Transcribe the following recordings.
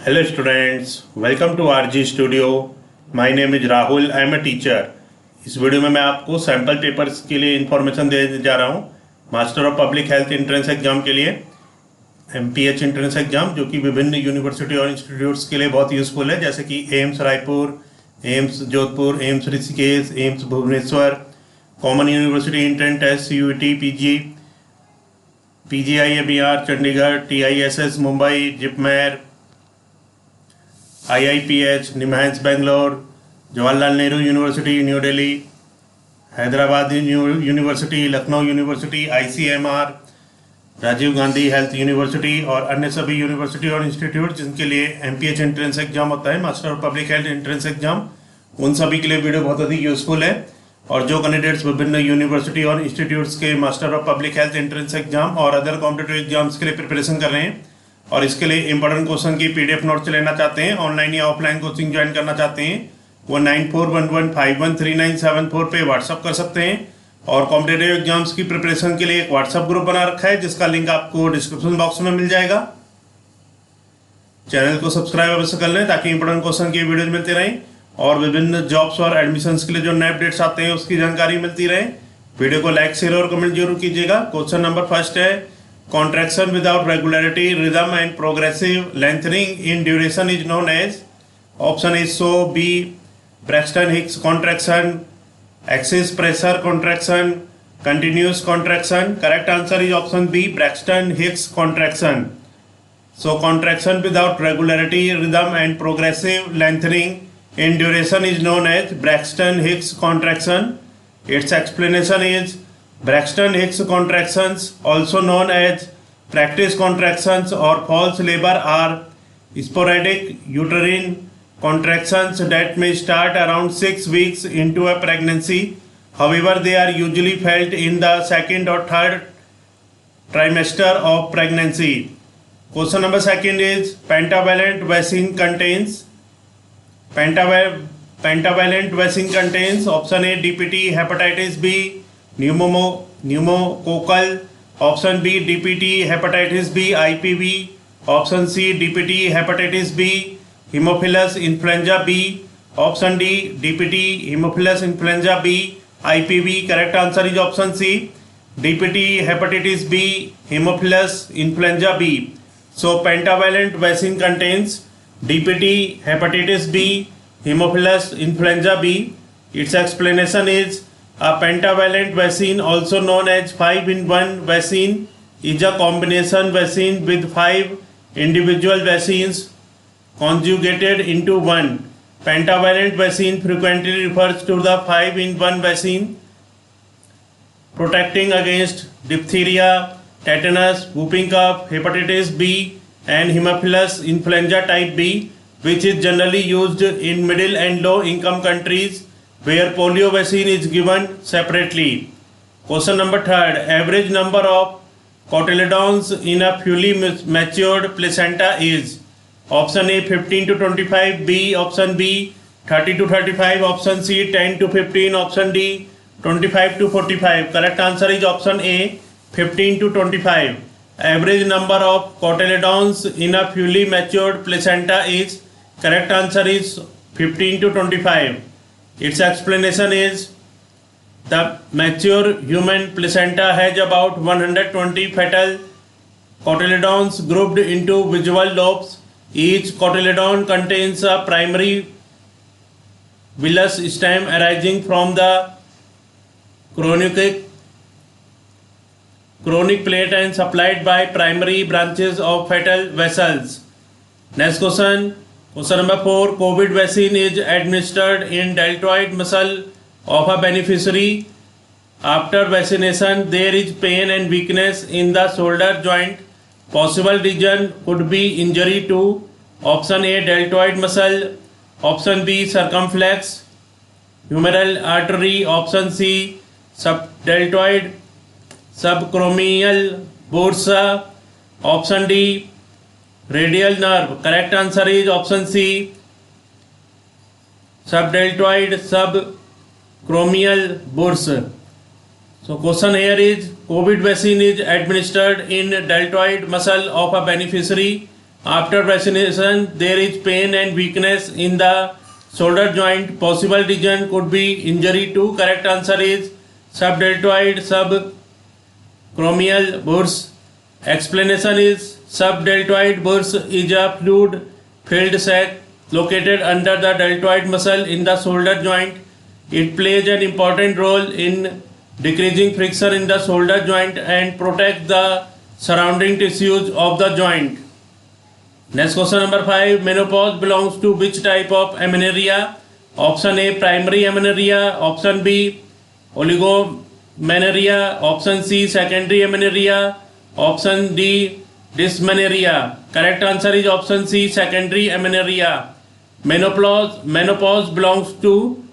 Hello students, welcome to RG Studio. My name is Rahul. I am a teacher. इस video में मैं आपको sample papers के लिए इंफॉर्मेशन देने जा रहा हूँ master of public health entrance exam के लिए, MPH एंट्रेंस एग्जाम, जो कि विभिन्न यूनिवर्सिटी और इंस्टीट्यूट्स के लिए बहुत यूजफुल है, जैसे कि AIIMS Raipur, AIIMS Jodhpur, AIIMS Rishikesh, AIIMS Bhubaneswar, common university entrance test CUET, PGI Chandigarh, TISS Mumbai, JIPMER, IIPH NIMHANS Bangalore, Jawaharlal Nehru university new Delhi, Hyderabad university, Lucknow university, ICMR, Rajiv Gandhi health university और अन्य सभी यूनिवर्सिटी और इंस्टीट्यूट जिनके लिए MPH एंट्रेंस एग्जाम होता है, master of public health entrance exam, उन सभी के लिए वीडियो बहुत अधिक यूजफुल है। और जो कैंडिडेट्स विभिन्न यूनिवर्सिटी और इंस्टीट्यूट्स के master of public health entrance exam और अदर कॉम्पिटिटिव एग्जाम्स के लिए प्रिपरेशन कर रहे हैं और इसके लिए इंपॉर्टेंट क्वेश्चन की PDF नोट्स लेना चाहते हैं, ऑनलाइन या ऑफलाइन कोचिंग ज्वाइन करना चाहते हैं, वो 9411513974 पे व्हाट्सअप कर सकते हैं। और कॉम्पिटिटिव एग्जाम्स की प्रिपरेशन के लिए एक व्हाट्सअप ग्रुप बना रखा है जिसका लिंक आपको डिस्क्रिप्शन बॉक्स में मिल जाएगा। चैनल को सब्सक्राइब अवश्य कर लें ताकि इंपॉर्टेंट क्वेश्चन की वीडियोज मिलती रहें और विभिन्न जॉब्स और एडमिशंस के लिए जो नए अपडेट्स आते हैं उसकी जानकारी मिलती रहे। वीडियो को लाइक, शेयर और कमेंट जरूर कीजिएगा। क्वेश्चन नंबर फर्स्ट है, contraction without regularity, rhythm and progressive lengthening in duration is known as, option is so B Braxton Hicks contraction, axis pressure contraction, continuous contraction. Correct answer is option B Braxton Hicks contraction. So contraction without regularity, rhythm and progressive lengthening in duration is known as Braxton Hicks contraction. Its explanation is Braxton Hicks contractions, also known as practice contractions or false labor, are sporadic uterine contractions that may start around 6 weeks into a pregnancy. However, they are usually felt in the second or third trimester of pregnancy. Question number second is, pentavalent vaccine contains, option A DPT, hepatitis B, pneumococcal, option B DPT, hepatitis B, IPV, option C DPT, hepatitis B, Haemophilus influenza B, option D DPT, Haemophilus influenza B, IPV. Correct answer is option C DPT, hepatitis B, Haemophilus influenza B. So pentavalent vaccine contains DPT, hepatitis B, Haemophilus influenza B. Its explanation is, a pentavalent vaccine, also known as 5-in-1 vaccine, is a combination vaccine with 5 individual vaccines conjugated into one. Pentavalent vaccine frequently refers to the 5-in-1 vaccine protecting against diphtheria, tetanus, whooping cough, hepatitis B and Haemophilus influenza type B, which is generally used in middle and low income countries where polio vaccine is given separately. Question number third, average number of cotyledons in a fully matured placenta is, option A 15 to 25, B option B 30 to 35, option C 10 to 15, option D 25 to 45. Correct answer is option A 15 to 25. Average number of cotyledons in a fully matured placenta is, correct answer is 15 to 25. Its explanation is, the mature human placenta has about 120 fetal cotyledons grouped into visual lobes. Each cotyledon contains a primary villus stem arising from the chronic plate and supplied by primary branches of fetal vessels. Next question. Question number 4, COVID vaccine is administered in deltoid muscle of a beneficiary. After vaccination, there is pain and weakness in the shoulder joint. Possible region could be injury to, option A deltoid muscle, option B circumflex humeral artery, option C subdeltoid subacromial bursa, option D radial nerve. Correct answer is option C subdeltoid subacromial bursa. So question here is, COVID vaccine is administered in deltoid muscle of a beneficiary After vaccination, there is pain and weakness in the shoulder joint. Possible reason could be injury to. Correct answer is subdeltoid subacromial bursa. Explanation is subdeltoid bursa is a fluid-filled sac located under the deltoid muscle in the shoulder joint. It plays an important role in decreasing friction in the shoulder joint and protects the surrounding tissues of the joint. Next question number 5. Menopause belongs to which type of amenorrhea? Option A, primary amenorrhea. Option B, oligomenorrhea. Option C, secondary amenorrhea. Option D, dysmenorrhea. Correct answer is option C, secondary amenorrhea. Menopause belongs to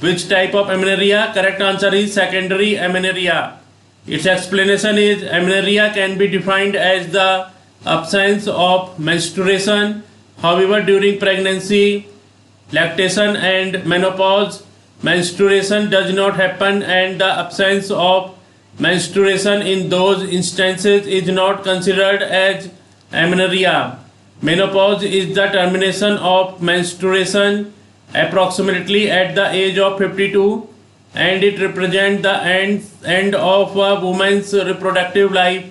which type of amenorrhea? Correct answer is secondary amenorrhea. Its explanation is amenorrhea can be defined as the absence of menstruation. However, during pregnancy, lactation and menopause, menstruation does not happen, and the absence of menstruation in those instances is not considered as amenorrhea. Menopause is the termination of menstruation approximately at the age of 52, and it represents the end of a woman's reproductive life.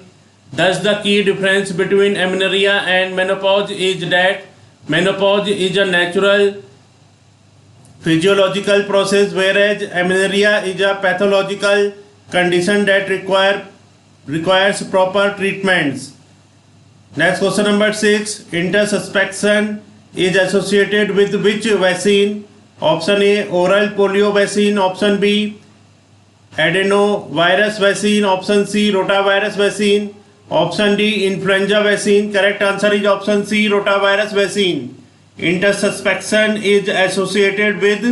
Thus, the key difference between amenorrhea and menopause is that menopause is a natural physiological process, whereas amenorrhea is a pathological condition that requires proper treatments. Next question number 6. Intersuspension is associated with which vaccine? Option A, oral polio vaccine. Option B, adenovirus vaccine. Option C, rotavirus vaccine. Option D, influenza vaccine. Correct answer is option C, rotavirus vaccine. Intersuspension is associated with,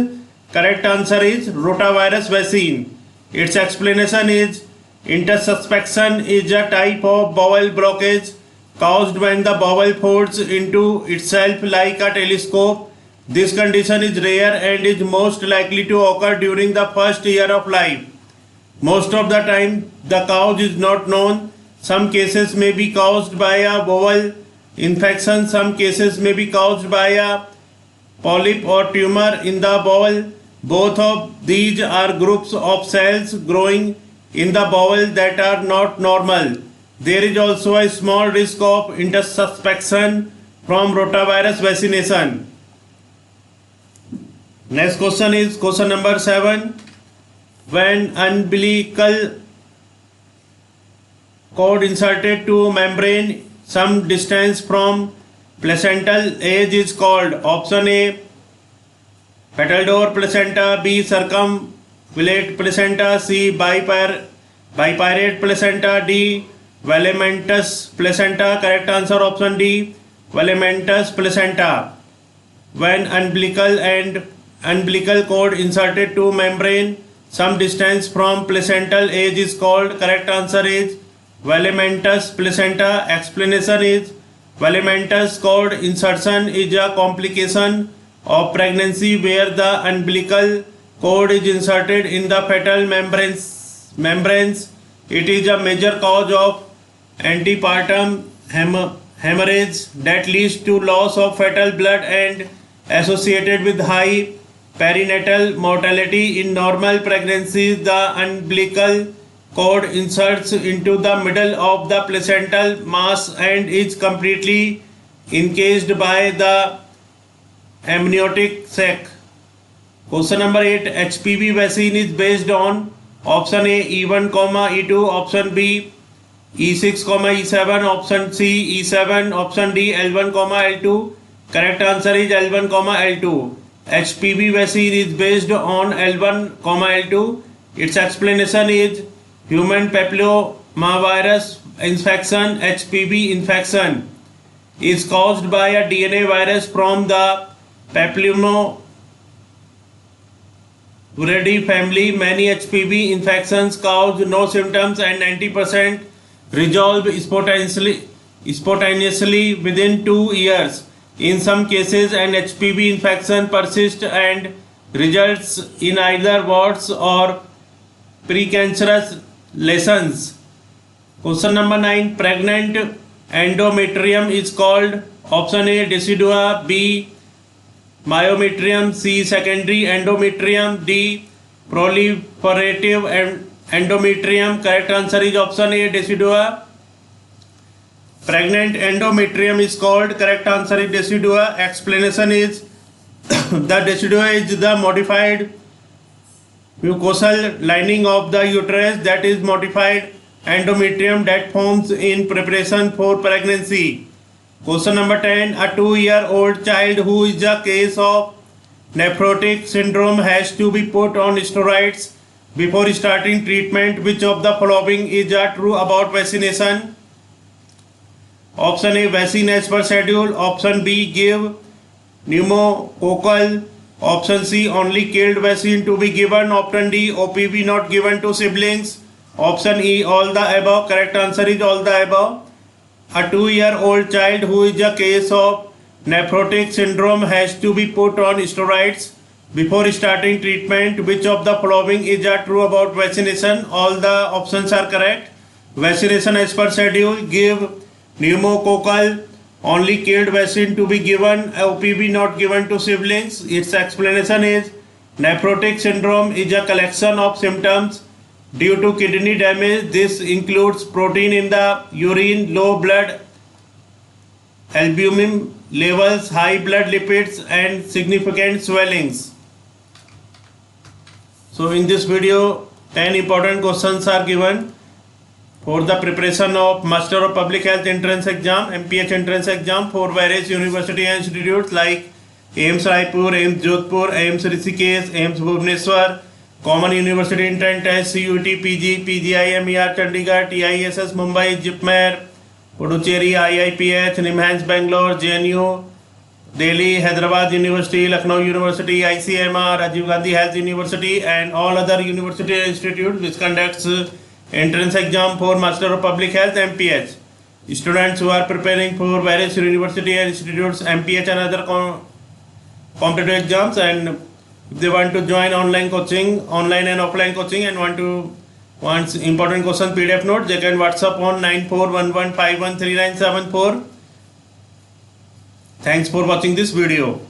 correct answer is rotavirus vaccine. Its explanation is intersuspension is a type of bowel blockage caused when the bowel folds into itself like a telescope. This condition is rare and is most likely to occur during the first year of life. Most of the time, the cause is not known. Some cases may be caused by a bowel infection. Some cases may be caused by a polyp or tumor in the bowel. Both of these are groups of cells growing in the bowel that are not normal. There is also a small risk of intersuspension from rotavirus vaccination. Next question is question number 7. When umbilical cord inserted to membrane some distance from placental edge is called? Option A, petal door placenta. B, circumvallate placenta. C, bipyrate placenta. D, velamentous placenta. Correct answer option D, velamentous placenta. When umbilical cord inserted to membrane some distance from placental edge is called? Correct answer is velamentous placenta. Explanation is velamentous cord insertion is a complication of pregnancy where the umbilical cord is inserted in the fetal membranes. It is a major cause of antepartum hemorrhage that leads to loss of fetal blood and associated with high perinatal mortality. In normal pregnancies, the umbilical cord inserts into the middle of the placental mass and is completely encased by the amniotic sac. Question number 8. HPV vaccine is based on option A, E1, E2, option B, E6, E7, option C, E7, option D, L1, L2. Correct answer is L1, L2. HPV vaccine is based on L1, L2. Its explanation is human papillomavirus infection. HPV infection is caused by a DNA virus from the Papillomaviridae family. Many HPV infections cause no symptoms and 90% resolve spontaneously within 2 years. In some cases, an HPV infection persists and results in either warts or precancerous lesions. Question number 9. Pregnant endometrium is called? Option A decidua, B myometrium, C secondary endometrium, D proliferative endometrium. Correct answer is option A decidua. Pregnant endometrium is called. Correct answer is decidua. Explanation is the decidua is the modified mucosal lining of the uterus that is modified endometrium that forms in preparation for pregnancy. Question number 10. A 2-year-old child who is a case of nephrotic syndrome has to be put on steroids before starting treatment. Which of the following is true about vaccination? Option A, vaccine as per schedule. Option B, give pneumococcal. Option C, only killed vaccine to be given. Option D, OPV not given to siblings. Option E, all the above. Correct answer is all the above. A 2-year-old child who is a case of nephrotic syndrome has to be put on steroids before starting treatment. Which of the following is true about vaccination? All the options are correct. Vaccination as per schedule, give pneumococcal, only killed vaccine to be given, OPV not given to siblings. Its explanation is nephrotic syndrome is a collection of symptoms due to kidney damage. This includes protein in the urine, low blood albumin levels, high blood lipids, and significant swellings. So in this video 10 important questions are given for the preparation of Master of Public Health entrance exam, MPH entrance exam for various university and institutes like AIIMS Raipur, AIIMS Jodhpur, AIIMS Rishikesh, AIIMS Bhubaneswar, Common University Entrance Test, CUT, PG, PGI, MER Chandigarh, TISS Mumbai, JIPMER, Puducherry, IIPH, NIMHANS Bangalore, JNU, Delhi, Hyderabad University, Lucknow University, ICMR, Rajiv Gandhi Health University, and all other university and institutes which conducts entrance exam for Master of Public Health MPH. Students who are preparing for various university and institutes MPH and other competitive exams, and if they want to join online coaching, online and offline coaching, and wants important question PDF note, they can WhatsApp on 9411513974. Thanks for watching this video.